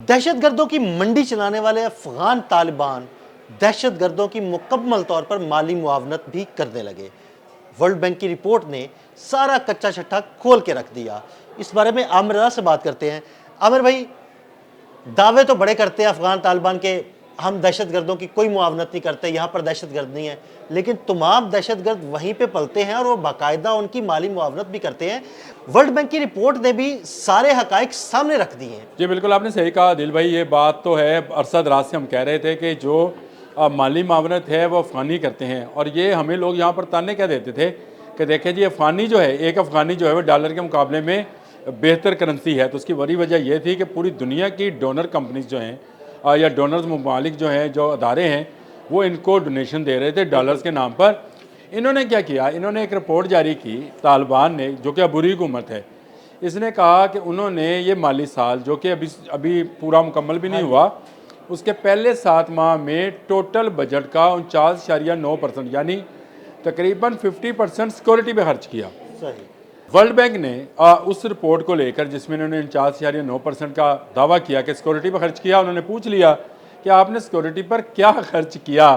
दहशतगर्दों की मंडी चलाने वाले अफगान तालिबान दहशतगर्दों की मुकम्मल तौर पर माली मुआवनत भी करने लगे। वर्ल्ड बैंक की रिपोर्ट ने सारा कच्चा छट्टा खोल के रख दिया। इस बारे में आमिर रज़ा से बात करते हैं। आमिर भाई, दावे तो बड़े करते हैं अफगान तालिबान के, हम दहशतगर्दों की कोई मुआवनत नहीं करते, यहाँ पर दहशतगर्द नहीं है, लेकिन तमाम दहशतगर्द वहीं पे पलते हैं और वो बाकायदा उनकी माली मुआवनत भी करते हैं। वर्ल्ड बैंक की रिपोर्ट ने भी सारे हकाइक सामने रख दिए हैं। जी बिल्कुल, आपने सही कहा दिल भाई। ये बात तो है, अरसा दराज से हम कह रहे थे कि जो माली मावनत है वो अफ़गानी करते हैं। और ये हमें लोग यहाँ पर ताने क्या देते थे कि देखें जी, अफ़गानी जो है, एक अफ़गानी जो है वो डॉलर के मुकाबले में बेहतर करेंसी है। तो उसकी बड़ी वजह ये थी कि पूरी दुनिया की डोनर कंपनीज जो हैं या डोनर्स ममालिक जो हैं, जो अदारे हैं, वो इनको डोनेशन दे रहे थे डॉलर्स के नाम पर। इन्होंने क्या किया, इन्होंने एक रिपोर्ट जारी की तालिबान ने, जो कि अबूरी हुकूमत है। इसने कहा कि उन्होंने ये माली साल, जो कि अभी पूरा मुकम्मल भी नहीं हुआ, उसके पहले 7 माह में टोटल बजट का 49.9% यानी तकरीबन 50% सिक्योरिटी पे खर्च किया। सही। वर्ल्ड बैंक ने उस रिपोर्ट को लेकर, जिसमें उन्होंने 49.9% का दावा किया कि सिक्योरिटी पर खर्च किया, उन्होंने पूछ लिया कि आपने सिक्योरिटी पर क्या खर्च किया,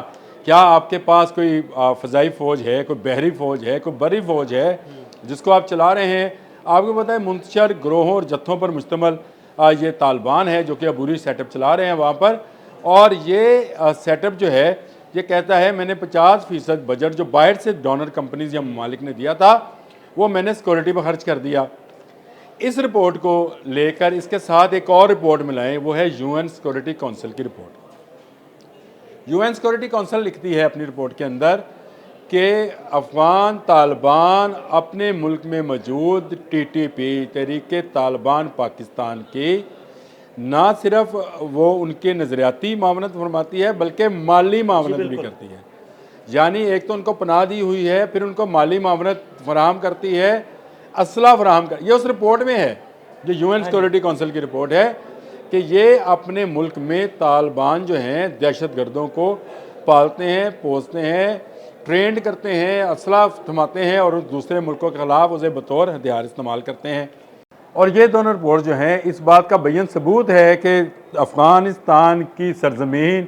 क्या आपके पास कोई फ़ज़ाई फ़ौज है, कोई बहरी फ़ौज है, कोई बरी फ़ौज है जिसको आप चला रहे हैं। आपको पता है मुंतशर ग्रोहों और जत्थों पर मुश्तमल ये तालिबान है जो कि अबूरी सेटअप चला रहे हैं वहाँ पर। और ये सेटअप जो है, ये कहता है मैंने 50% बजट जो बाहर से डोनर कंपनीज या ममालिक ने दिया था वो मैंने सिक्योरिटी पर खर्च कर दिया। इस रिपोर्ट को लेकर इसके साथ एक और रिपोर्ट मिलाएं, वो है यूएन सिक्योरिटी काउंसिल की रिपोर्ट। यूएन सिक्योरिटी काउंसिल लिखती है अपनी रिपोर्ट के अंदर कि अफ़गान तालिबान अपने मुल्क में मौजूद टीटीपी तहरीक तालिबान पाकिस्तान की ना सिर्फ वो उनके नज़रियाती मावनत फरमाती है बल्कि माली मावनत भी करती है। यानी एक तो उनको पनाह दी हुई है, फिर उनको माली मावनत फराहम करती है, असला फराहम कर। ये उस रिपोर्ट में है, जो यूएन सिक्योरिटी काउंसिल की रिपोर्ट है, कि ये अपने मुल्क में तालिबान जो हैं दहशतगर्दों को पालते हैं, पोसते हैं, ट्रेंड करते हैं, असला थमाते हैं और दूसरे मुल्कों के ख़िलाफ़ उसे बतौर हथियार इस्तेमाल करते हैं। और ये दोनों रिपोर्ट जो हैं इस बात का बैन सबूत है कि अफ़गानिस्तान की सरजमीन,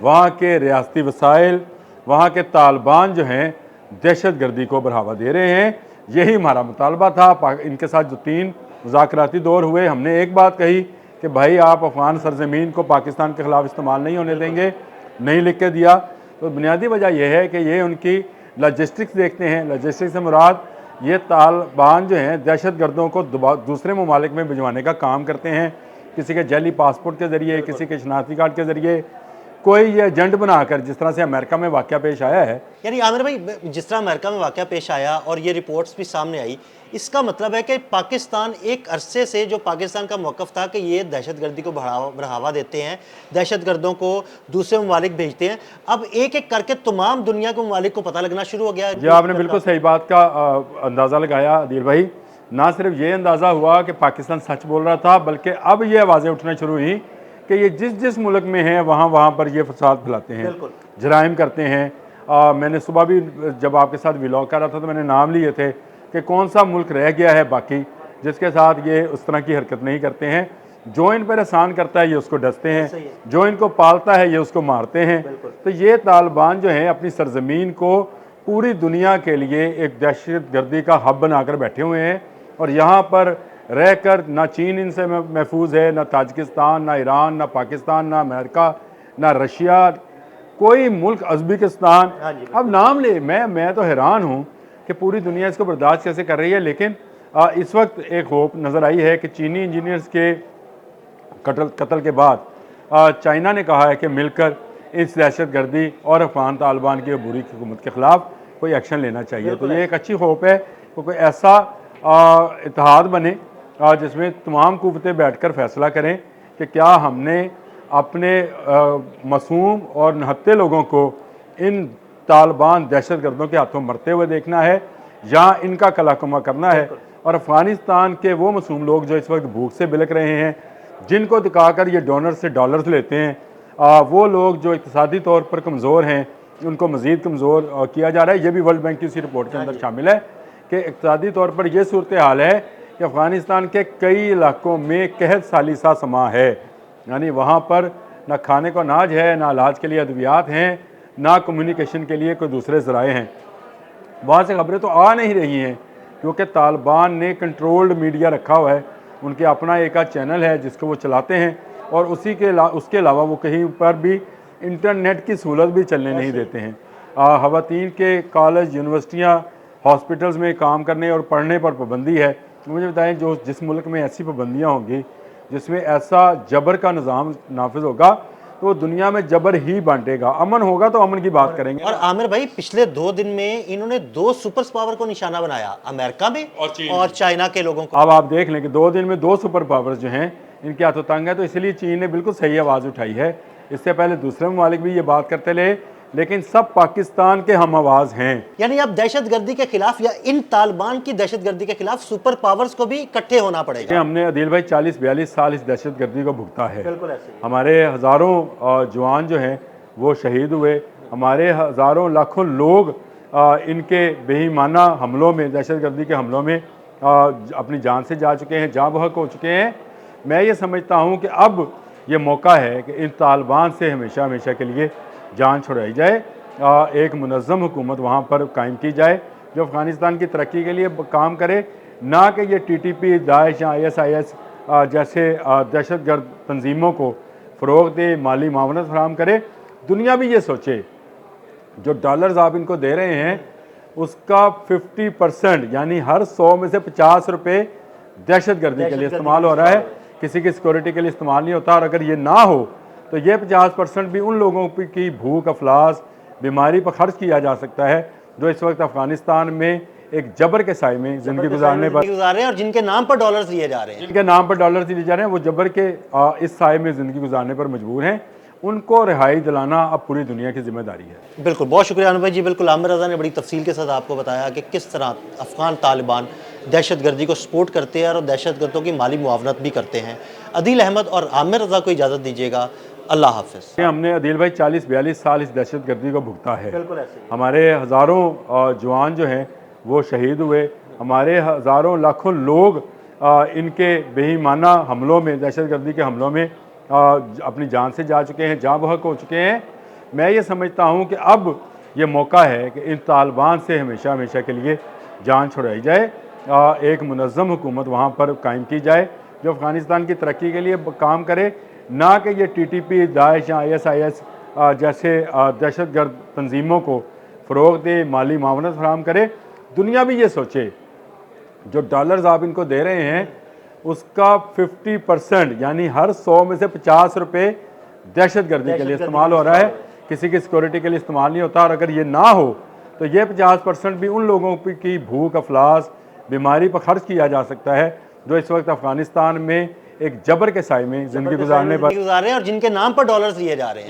वहाँ के रियासती वसाइल, वहाँ के तालिबान जो हैं दहशतगर्दी को बढ़ावा दे रहे हैं। यही हमारा मुतालबा था। इनके साथ जो 3 मुज़ाकराती दौर हुए, हमने एक बात कही कि भाई आप अफ़गान सरजमीन को पाकिस्तान के ख़िलाफ़ इस्तेमाल नहीं होने देंगे, नहीं लिख के दिया। तो बुनियादी वजह यह है कि ये उनकी लॉजिस्टिक्स देखते हैं। लॉजिस्टिक्स से मुराद ये तालिबान जो हैं दहशतगर्दों को दूसरे ममालिक में भिजवाने का काम करते हैं, किसी के जैली पासपोर्ट के ज़रिए, किसी के शनाख्ती कार्ड के ज़रिए, कोई ये एजेंट बनाकर, जिस तरह से अमेरिका में वाक़या पेश आया है। यानी आमिर भाई, जिस तरह अमेरिका में वाक़या पेश आया और ये रिपोर्ट्स भी सामने आई, इसका मतलब है कि पाकिस्तान एक अरसे से, जो पाकिस्तान का मौक़िफ़ था कि ये दहशतगर्दी को बढ़ावा देते हैं, दहशतगर्दों को दूसरे ममालिक भेजते हैं, अब एक एक करके तमाम दुनिया के ममालिक को पता लगना शुरू हो गया। जी, आपने बिल्कुल सही बात का अंदाज़ा लगाया दिल भाई। ना सिर्फ ये अंदाज़ा हुआ कि पाकिस्तान सच बोल रहा था, बल्कि अब ये आवाज़ें उठना शुरू हुई कि ये जिस मुल्क में है वहाँ पर ये फसाद फैलाते हैं, जराइम करते हैं। मैंने सुबह भी जब आपके साथ व्लॉग कर रहा था तो मैंने नाम लिए थे कि कौन सा मुल्क रह गया है बाकी जिसके साथ ये उस तरह की हरकत नहीं करते हैं। जो इन पर एहसान करता है ये उसको डसते हैं, जो इनको पालता है ये उसको मारते हैं। तो ये तालिबान जो हैं अपनी सरजमीन को पूरी दुनिया के लिए एक दहशतगर्दी का हब बनाकर बैठे हुए हैं। और यहाँ पर रहकर ना चीन इनसे महफूज है, ना ताजिकिस्तान, ना ईरान, ना पाकिस्तान, ना अमेरिका, ना रशिया, कोई मुल्क, उज़्बेकिस्तान, अब नाम ले। मैं तो हैरान हूँ कि पूरी दुनिया इसको बर्दाश्त कैसे कर रही है। लेकिन इस वक्त एक होप नज़र आई है कि चीनी इंजीनियर्स के कत्ल के बाद चाइना ने कहा है कि मिलकर इस दहशतगर्दी और अफ़गान तालिबान की अबूरी हुकूमत के ख़िलाफ़ कोई एक्शन लेना चाहिए। तो ये एक अच्छी होप है कि कोई ऐसा इत्तेहाद बने जिसमें तमाम कुव्वतें बैठकर फ़ैसला करें कि क्या हमने अपने मासूम और नहत्ते लोगों को इन तालिबान दहशतगर्दों के हाथों मरते हुए देखना है या इनका कलाकुमा करना है। और अफ़गानिस्तान के वो मासूम लोग जो इस वक्त भूख से बिलख रहे हैं, जिनको दिखाकर ये डोनर से डॉलर्स लेते हैं, वो लोग जो इक़्तिसादी तौर पर कमज़ोर हैं, उनको मज़ीद कमज़ोर किया जा रहा है। ये भी वर्ल्ड बैंक की उसी रिपोर्ट के अंदर शामिल है कि इक़्तिसादी तौर पर यह सूरत हाल है कि अफ़गानिस्तान के कई इलाकों में कहत साली सा समा है। यानी वहाँ पर ना खाने को अनाज है, ना इलाज के लिए अद्वियात हैं, ना कम्युनिकेशन के लिए कोई दूसरे ज़राए हैं। वहाँ से खबरें तो आ नहीं रही हैं क्योंकि तालिबान ने कंट्रोल्ड मीडिया रखा हुआ है। उनके अपना एक चैनल है जिसको वो चलाते हैं और उसके अलावा वो कहीं पर भी इंटरनेट की सहूलत भी चलने नहीं देते हैं। ख़वातीन के कॉलेज, यूनिवर्सिटियाँ, हॉस्पिटल्स में काम करने और पढ़ने पर पाबंदी है। मुझे बताएं, जिस मुल्क में ऐसी पाबंदियाँ होंगी, जिसमें ऐसा जबर का निज़ाम नाफिज होगा, तो दुनिया में जबर ही बांटेगा। अमन होगा तो अमन की बात करेंगे। और आमिर भाई, पिछले 2 दिन में इन्होंने 2 सुपर पावर को निशाना बनाया, अमेरिका में और चाइना के लोगों को। अब आप देख लें कि 2 दिन में 2 सुपर पावर्स जो हैं इनके हाथों तंग है, तो इसलिए चीन ने बिल्कुल सही आवाज़ उठाई है। इससे पहले दूसरे ममालिक भी ये बात करते रहे, लेकिन सब पाकिस्तान के हम आवाज़ हैं। यानी अब दहशतगर्दी के खिलाफ या इन तालिबान की दहशतगर्दी के खिलाफ सुपर पावर्स को भी इकट्ठे होना पड़ेगा। हमने अदील भाई 40-42 साल इस दहशतगर्दी को भुगता है। बिल्कुल ऐसे ही। हमारे हज़ारों जवान जो हैं वो शहीद हुए, हमारे हज़ारों लाखों लोग इनके बेईमाना हमलों में, दहशतगर्दी के हमलों में अपनी जान से जा चुके हैं, जाँ बहक हो चुके हैं। मैं ये समझता हूँ कि अब ये मौका है कि इन तालिबान से हमेशा हमेशा के लिए जान छुड़ाई जाए, एक मुनज़्ज़म हुकूमत वहाँ पर कायम की जाए जो अफ़गानिस्तान की तरक्की के लिए काम करे, ना कि ये TTP, दाइश या ISIS जैसे दहशतगर्द तंजीमों को फ़रोग़ दे, माली मावनत फराहम करे। दुनिया भी ये सोचे जो डॉलर्स आप इनको दे रहे हैं उसका 50% यानी हर 100 में से 50 रुपये दहशतगर्दी के लिए इस्तेमाल हो रहा है, किसी की सिक्योरिटी के लिए इस्तेमाल नहीं होता। और अगर ये ना हो तो ये 50% भी उन लोगों की भूख, अफलास, बीमारी पर खर्च किया जा सकता है जो इस वक्त अफगानिस्तान में एक जबर के साए में ज़िंदगी गुजारने पर गुजार रहे हैं और जिनके नाम पर डॉलर्स दिए जा रहे हैं, जिनके नाम पर डॉलर दिए जा रहे हैं, वो जबर के इस साए में ज़िंदगी गुजारने पर मजबूर हैं। उनको रिहाई दिलाना अब पूरी दुनिया की जिम्मेदारी है। बिल्कुल, बहुत शुक्रिया अनुभव जी। बिल्कुल, आमिर रज़ा ने बड़ी तफसील के साथ आपको बताया कि किस तरह अफ़गान तालिबान दहशतगर्दी को सपोर्ट करते हैं और दहशतगर्दों की माली मुआवनत भी करते हैं। अदील अहमद और आमिर रज़ा को इजाज़त दीजिएगा। अल्लाह हाफ़िज़। हमने अदील भाई 40-42 साल इस दहशतगर्दी को भुगता है। बिल्कुल ऐसे ही। हमारे हज़ारों जवान जो हैं वो शहीद हुए, हमारे हज़ारों लाखों लोग इनके बेईमाना हमलों में, दहशतगर्दी के हमलों में अपनी जान से जा चुके हैं, जाँ बहक हो चुके हैं। मैं ये समझता हूँ कि अब ये मौका है कि इन तालिबान से हमेशा हमेशा के लिए जान छुड़ाई जाए, एक मुनज़्ज़म हुकूमत वहाँ पर कायम की जाए जो अफ़गानिस्तान की तरक्की के लिए काम करे, ना कि ये TTP, दाइश या ISIS जैसे दहशतगर्द तंजीमों को फ़रोग़ दे, माली मावनत फराहम करे। दुनिया भी ये सोचे जो डॉलर्स आप इनको दे रहे हैं उसका 50% यानी हर 100 में से 50 रुपये दहशतगर्दी के लिए इस्तेमाल हो रहा है, किसी की सिक्योरिटी के लिए इस्तेमाल नहीं होता। और अगर ये ना हो तो ये 50% भी उन लोगों की भूख, अफलास, बीमारी पर खर्च किया जा सकता है जो इस वक्त अफ़गानिस्तान में एक जबर के साए में ज़िंदगी गुजारने पर गुजार रहे हैं और जिनके नाम पर डॉलर्स दिए जा रहे हैं।